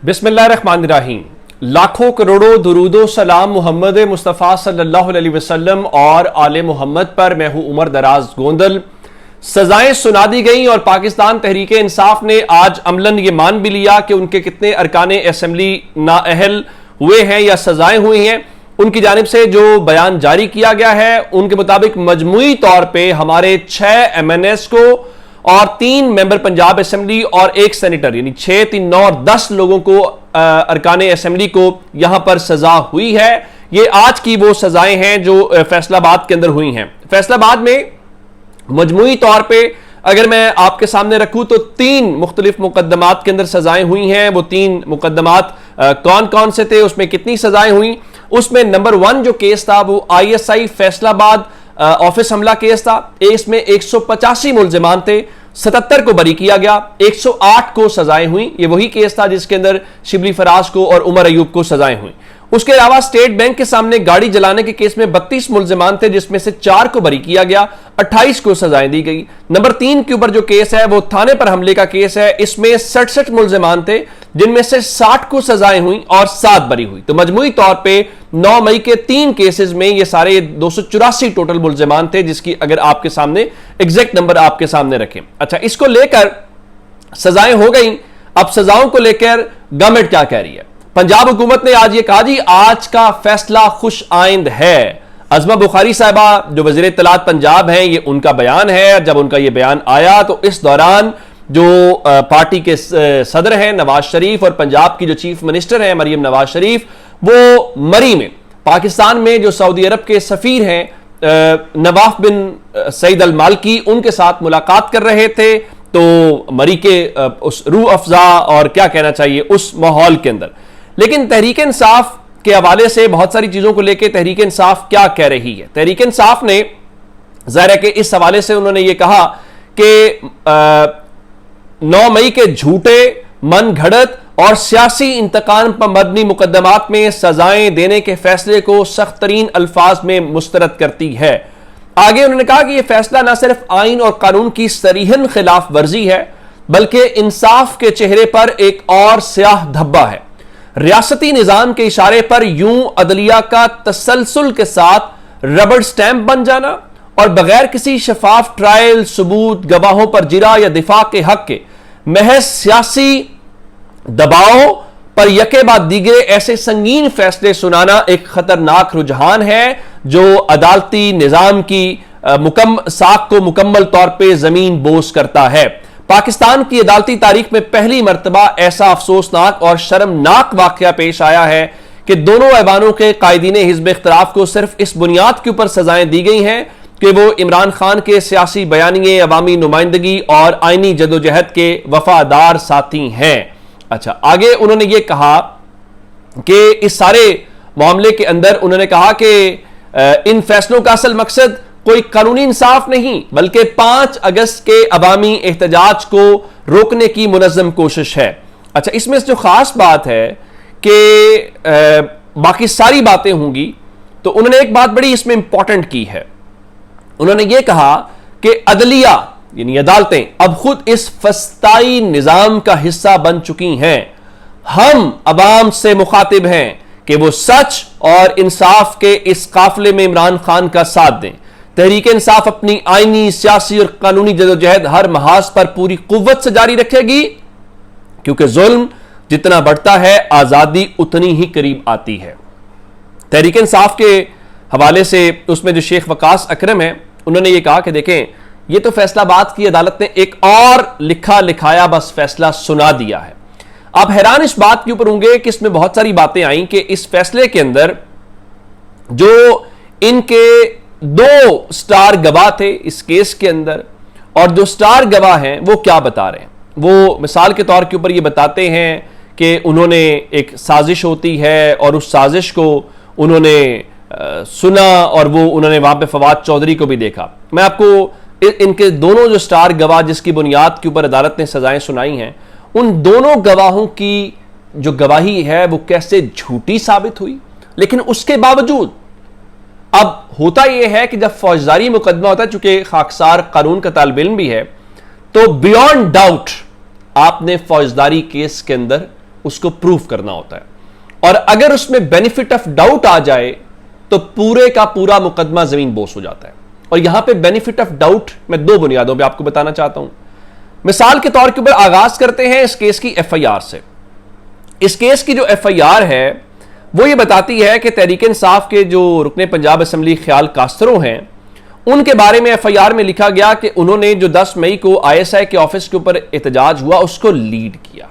बिस्मिल्लाहिर्रहमानिर्रहीम। लाखों करोड़ों दुरूदो सलाम मोहम्मद मुस्तफ़ा सल्लल्लाहु अलैहि वसल्लम और आले मोहम्मद पर। मैं हूं उमर दराज गोंदल। सजाएं सुना दी गई और पाकिस्तान तहरीक इंसाफ ने आज अमलन ये मान भी लिया कि उनके कितने अरकाने असम्बली नाअहल हुए हैं या सजाएं हुई हैं। उनकी जानिब से जो बयान जारी किया गया है उनके मुताबिक मजमूई तौर पर हमारे 6 MNS को और 3 मेंबर पंजाब असेंबली और 1 सेनेटर यानी 6, 3, 9 और 10 लोगों को अरकाने असेंबली को यहां पर सजा हुई है। ये आज की वो सजाएं हैं जो फैसलाबाद के अंदर हुई हैं। फैसलाबाद में मजमूई तौर पे अगर मैं आपके सामने रखूं तो 3 मुख्तलिफ मुकदमात के अंदर सजाएं हुई हैं। वो 3 मुकदमात कौन कौन से थे, उसमें कितनी सजाएं हुई? उसमें नंबर 1 जो केस था वो ISI फैसलाबाद ऑफिस हमला केस था। इसमें 185 मुल्जिमान थे, 77 को बरी किया गया, 108 को सजाएं हुई। ये वही केस था जिसके अंदर शिबली फराज को और उमर अयूब को सजाएं हुई। उसके अलावा स्टेट बैंक के सामने गाड़ी जलाने के केस में 32 मुल्जिमान थे, जिसमें से 4 को बरी किया गया, 28 को सजाएं दी गई। नंबर 3 के ऊपर जो केस है वो थाने पर हमले का केस है। इसमें 67 मुल्जिमान थे, जिनमें से 60 को सजाएं हुई और 7 बरी हुई। तो मजमूई तौर पे 9 मई के 3 केसेस में ये सारे 284 टोटल मुल्जिमान थे, जिसकी अगर आपके सामने एग्जैक्ट नंबर आपके सामने रखें। अच्छा, इसको लेकर सजाएं हो गई। अब सजाओं को लेकर गवर्नमेंट क्या कह रही है? पंजाब हुकूमत ने आज ये कहा जी आज का फैसला खुश आइंद है। अज़मा बुखारी साहिबा जो वज़ीर इत्तलात पंजाब हैं, ये उनका बयान है। जब उनका ये बयान आया तो इस दौरान जो पार्टी के सदर हैं नवाज शरीफ और पंजाब की जो चीफ मिनिस्टर हैं मरियम नवाज शरीफ, वो मरी में पाकिस्तान में जो सऊदी अरब के सफीर हैं नवाफ बिन सईद अल मालकी, उनके साथ मुलाकात कर रहे थे। तो मरी के उस रूह अफजा और क्या कहना चाहिए उस माहौल के अंदर। लेकिन तहरीक इंसाफ के हवाले से बहुत सारी चीजों को लेकर तहरीक इंसाफ क्या कह रही है? तहरीक इंसाफ ने जाहिर है कि इस हवाले से उन्होंने ये कहा कि 9 मई के झूठे मन घड़त और सियासी इंतकाम पर मबनी मुकदमात में सजाएं देने के फैसले को सख्त तरीन अल्फाज में मुस्तरद करती है। आगे उन्होंने कहा कि यह फैसला न सिर्फ आइन और कानून की सरीहन खिलाफ वर्जी है, बल्कि इंसाफ के चेहरे पर एक और स्याह धब्बा है। रियासती निजाम के इशारे पर यूं अदलिया का तसलसल के साथ रबड़ स्टैंप बन जाना और बगैर किसी शफाफ ट्रायल, सबूत, गवाहों पर जिरा या दिफा के हक के महज सियासी दबाव पर यके बाद दीगरे ऐसे संगीन फैसले सुनाना एक खतरनाक रुझान है जो अदालती निजाम की साख को मुकम्मल तौर पर जमीन बोस करता है। पाकिस्तान की अदालती तारीख में पहली मर्तबा ऐसा अफसोसनाक और शर्मनाक वाकया पेश आया है कि दोनों ऐवानों के कायदीन हिज़्ब इख्तिलाफ को सिर्फ इस बुनियाद के ऊपर सजाएं दी गई हैं कि वो इमरान खान के सियासी बयानिए, अवामी नुमाइंदगी और आईनी जदोजहद के वफादार साथी हैं। अच्छा, आगे उन्होंने ये कहा कि इस सारे मामले के अंदर उन्होंने कहा कि इन फैसलों का असल मकसद कोई कानूनी इंसाफ नहीं, बल्कि 5 अगस्त के अवामी एहतजाज को रोकने की मुनज़्ज़म कोशिश है। अच्छा, इसमें जो खास बात है कि बाकी सारी बातें होंगी, तो उन्होंने एक बात बड़ी इसमें इंपॉर्टेंट की है। उन्होंने ये कहा कि अदलिया यानी अदालतें अब खुद इस फस्ताई निजाम का हिस्सा बन चुकी हैं। हम अवाम से मुखातिब हैं कि वो सच और इंसाफ के इस काफिले में इमरान खान का साथ दें। तहरीक इंसाफ अपनी आईनी, सियासी और कानूनी जदोजहद हर महाज पर पूरी कुव्वत से जारी रखेगी, क्योंकि जुल्म जितना बढ़ता है आजादी उतनी ही करीब आती है। तहरीक इंसाफ के हवाले से उसमें जो शेख वकास अकरम है, उन्होंने ये कहा कि देखें, ये तो फैसलाबाद की अदालत ने एक और लिखा लिखाया बस फैसला सुना दिया है। आप हैरान इस बात के ऊपर होंगे कि इसमें बहुत सारी बातें आई कि इस फैसले के अंदर जो इनके 2 स्टार गवाह थे इस केस के अंदर, और जो स्टार गवाह हैं वो क्या बता रहे हैं? वो मिसाल के तौर के ऊपर ये बताते हैं कि उन्होंने एक साजिश होती है और उस साजिश को उन्होंने सुना और वो उन्होंने वहां पे फवाद चौधरी को भी देखा। मैं आपको इनके दोनों जो स्टार गवाह जिसकी बुनियाद के ऊपर अदालत ने सजाएं सुनाई हैं, उन दोनों गवाहों की जो गवाही है वो कैसे झूठी साबित हुई। लेकिन उसके बावजूद अब होता यह है कि जब फौजदारी मुकदमा होता है, चूंकि खाकसार कानून का तालिब इल्म भी है, तो बियॉन्ड डाउट आपने फौजदारी केस के अंदर उसको प्रूफ करना होता है, और अगर उसमें बेनिफिट ऑफ डाउट आ जाए तो पूरे का पूरा मुकदमा जमीन बोस हो जाता है। और यहां पे बेनिफिट ऑफ डाउट मैं दो बुनियादों पे आपको बताना चाहता हूं। मिसाल के तौर के ऊपर आगाज करते हैं इस केस की एफआईआर से। इस केस की जो एफआईआर है वो ये बताती है कि तहरीक इंसाफ के जो रुकने पंजाब असम्बली ख्याल कास्तरों हैं, उनके बारे में एफआईआर में लिखा गया कि उन्होंने जो 10 मई को आईएसआई के ऑफिस के ऊपर एहतजाज हुआ उसको लीड किया।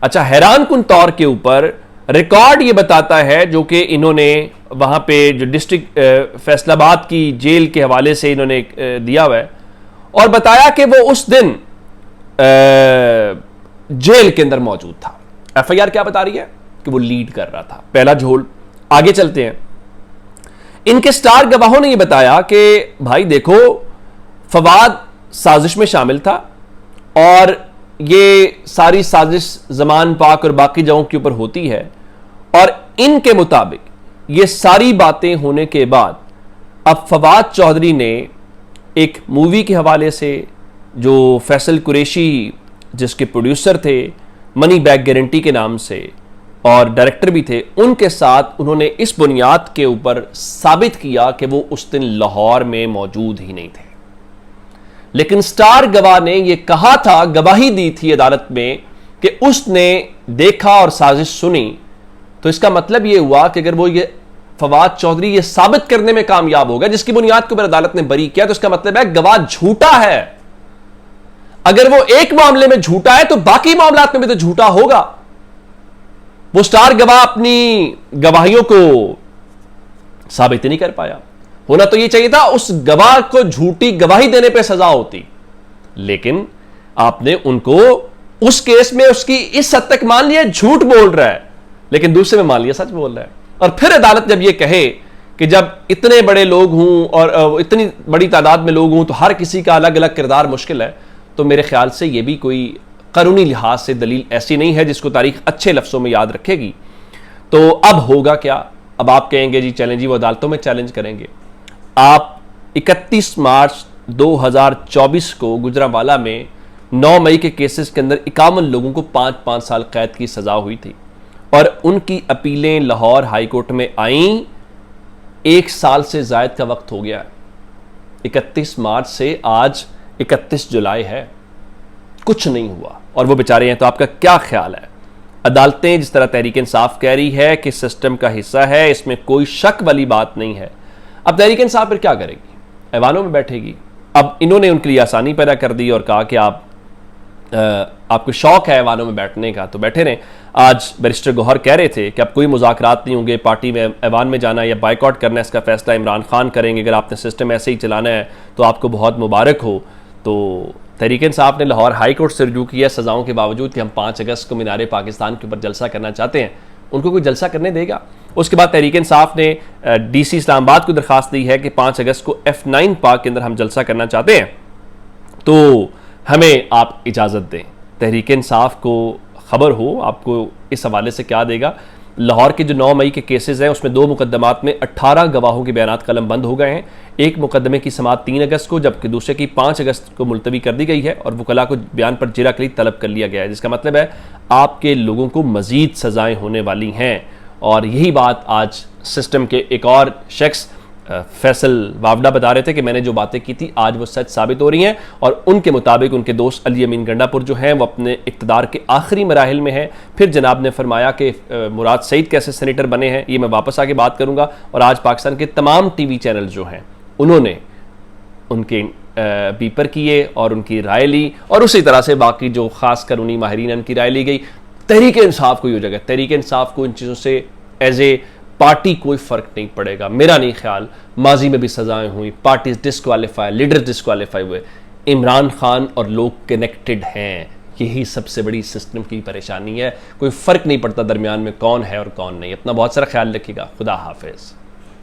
अच्छा, हैरान कुन तौर के ऊपर रिकॉर्ड ये बताता है, जो कि इन्होंने वहां पे जो डिस्ट्रिक्ट फैसलाबाद की जेल के हवाले से इन्होंने दिया हुआ है, और बताया कि वो उस दिन जेल के अंदर मौजूद था। एफआईआर क्या बता रही है कि वो लीड कर रहा था। पहला झोल। आगे चलते हैं। इनके स्टार गवाहों ने यह बताया कि भाई देखो, फवाद साजिश में शामिल था और ये सारी साजिश जमान पाक और बाकी जगहों के ऊपर होती है, और इनके मुताबिक ये सारी बातें होने के बाद अब फवाद चौधरी ने एक मूवी के हवाले से, जो फैसल कुरैशी जिसके प्रोड्यूसर थे मनी बैक गारंटी के नाम से और डायरेक्टर भी थे, उनके साथ उन्होंने इस बुनियाद के ऊपर साबित किया कि वो उस दिन लाहौर में मौजूद ही नहीं थे। लेकिन स्टार गवाह ने यह कहा था, गवाही दी थी अदालत में कि उसने देखा और साजिश सुनी। तो इसका मतलब यह हुआ कि अगर वो ये फवाद चौधरी ये साबित करने में कामयाब हो गया जिसकी बुनियाद के ऊपर अदालत ने बरी किया, तो इसका मतलब है गवाह झूठा है। अगर वो एक मामले में झूठा है तो बाकी मामलात में भी तो झूठा होगा। वो स्टार गवाह अपनी गवाहियों को साबित नहीं कर पाया। होना तो यह चाहिए था उस गवाह को झूठी गवाही देने पे सजा होती, लेकिन आपने उनको उस केस में उसकी इस हद तक मान लिया झूठ बोल रहा है, लेकिन दूसरे में मान लिया सच बोल रहा है। और फिर अदालत जब यह कहे कि जब इतने बड़े लोग हों और इतनी बड़ी तादाद में लोग हों तो हर किसी का अलग अलग किरदार मुश्किल है, तो मेरे ख्याल से यह भी कोई कानूनी लिहाज से दलील ऐसी नहीं है जिसको तारीख अच्छे लफ्जों में याद रखेगी। तो अब होगा क्या? अब आप कहेंगे जी चलें जी वो अदालतों में चैलेंज करेंगे। आप 31 मार्च 2024 को गुजरांवाला में 9 मई के केसेस के अंदर 51 लोगों को 5-5 साल कैद की सजा हुई थी, और उनकी अपीलें लाहौर हाई कोर्ट में आईं। 1 साल से जायद का वक्त हो गया। 31 मार्च से आज 31 जुलाई है, कुछ नहीं हुआ और वो बेचारे हैं। तो आपका क्या ख्याल है? अदालतें जिस तरह तहरीक इंसाफ कह रही है कि सिस्टम का हिस्सा है, इसमें कोई शक वाली बात नहीं है, अब तहरीक इंसाफ फिर क्या करेगी? ऐवानों में बैठेगी। अब इन्होंने उनके लिए आसानी पैदा कर दी और कहा कि आपको शौक है ऐवानों में बैठने का तो बैठे रहें। आज बैरिस्टर गौहर कह रहे थे कि अब कोई मुज़ाकरात नहीं होंगे, पार्टी में ऐवान में जाना या बाइकआउट करना, इसका फैसला इमरान खान करेंगे। अगर आपने सिस्टम ऐसे ही चलाना है तो आपको बहुत मुबारक हो। तो तहरीक इंसाफ ने लाहौर हाई कोर्ट से रुजू किया सजाओं के बावजूद कि हम 5 अगस्त को मीनार पाकिस्तान के ऊपर जलसा करना चाहते हैं। उनको कोई जलसा करने देगा? उसके बाद तहरीक इंसाफ ने DC इस्लामाबाद को दरख्वास्त दी है कि 5 अगस्त को F9 पार्क के अंदर हम जलसा करना चाहते हैं, तो हमें आप इजाज़त दें। तहरीक इंसाफ को खबर हो आपको इस हवाले से क्या देगा? लाहौर के जो 9 मई के केसेस हैं उसमें 2 मुकदमात में 18 गवाहों के बयानात कलम बंद हो गए हैं। एक मुकदमे की समाअत 3 अगस्त को, जबकि दूसरे की 5 अगस्त को मुलतवी कर दी गई है और वकला को बयान पर जिरा कलीद तलब कर लिया गया है, जिसका मतलब है आपके लोगों को मजीद सजाएं होने वाली हैं। और यही बात आज सिस्टम के एक और शख्स फैसल वावडा बता रहे थे कि मैंने जो बातें की थी आज वो सच साबित हो रही हैं, और उनके मुताबिक उनके दोस्त अली अमीन गंडापुर जो हैं वो अपने इक़्तिदार के आखिरी मराहिल में हैं। फिर जनाब ने फरमाया कि मुराद सईद कैसे सेनेटर बने हैं, ये मैं वापस आके बात करूँगा। और आज पाकिस्तान के तमाम TV चैनल जो हैं उन्होंने उनके बीपर किए और उनकी राय ली, और उसी तरह से बाकी जो खास कानूनी माहिरीन उनकी राय ली गई। तहरीक इंसाफ को ये जगह, तहरीक इंसाफ को इन चीज़ों से एज ए पार्टी कोई फ़र्क नहीं पड़ेगा। मेरा नहीं ख्याल, माजी में भी सजाएं हुई, पार्टीज डिस्क्वालीफाई, लीडर डिस्क्वालीफाई हुए, इमरान खान और लोग कनेक्टेड हैं। यही सबसे बड़ी सिस्टम की परेशानी है। कोई फ़र्क नहीं पड़ता दरमियान में कौन है और कौन नहीं। अपना बहुत सारा ख्याल रखिएगा। खुदा हाफिज़।